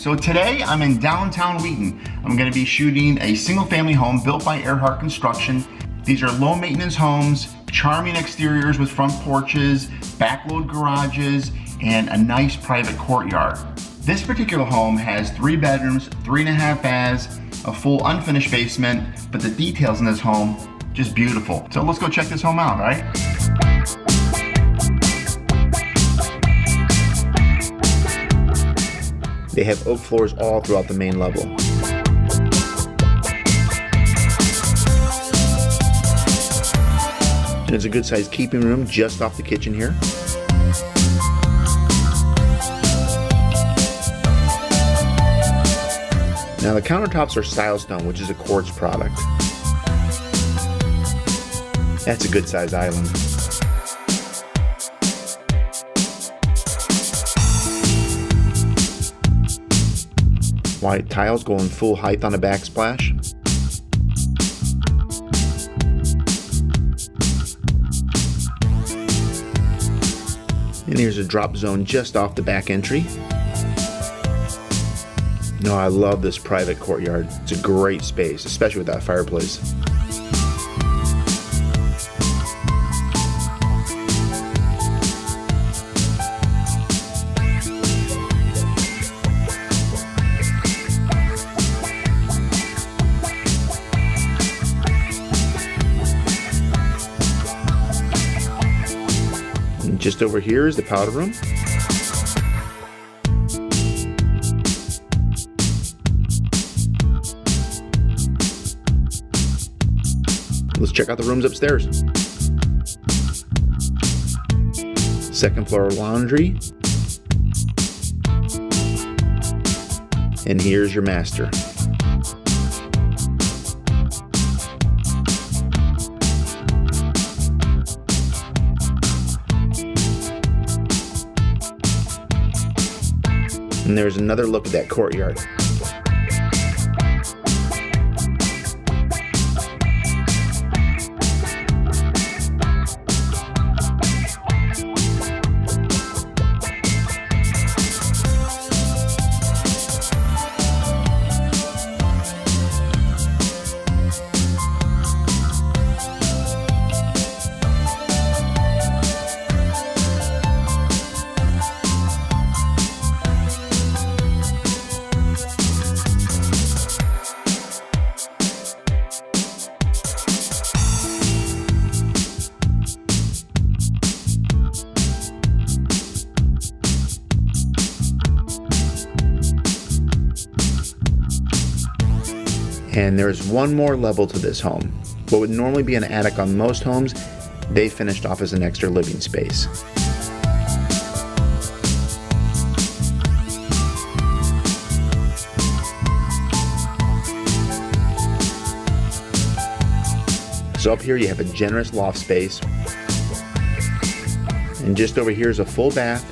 So today I'm in downtown Wheaton. I'm going to be shooting a single family home built by Earhart Construction. These are low maintenance homes, charming exteriors with front porches, backload garages, and a nice private courtyard. This particular home has 3 bedrooms, 3.5 baths, a full unfinished basement, but the details in this home, just beautiful. So let's go check this home out, all right? They have oak floors all throughout the main level. And it's a good sized keeping room just off the kitchen here. Now the countertops are silestone, which is a quartz product. That's a good sized island. White tiles going full height on the backsplash. And here's a drop zone just off the back entry. No, I love this private courtyard. It's a great space, especially with that fireplace. And just over here is the powder room. Let's check out the rooms upstairs. Second floor laundry. And here's your master. And there's another look at that courtyard. And there's one more level to this home. What would normally be an attic on most homes, they finished off as an extra living space. So up here you have a generous loft space. And just over here is a full bath.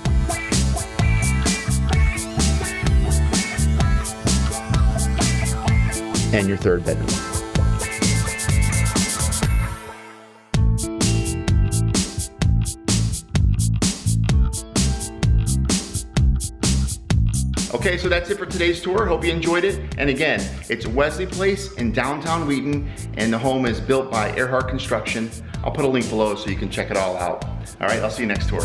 And your third bedroom. Okay, so that's it for today's tour. Hope you enjoyed it. And again, it's Wesley Place in downtown Wheaton, and the home is built by Earhart Construction. I'll put a link below so you can check it all out. All right, I'll see you next tour.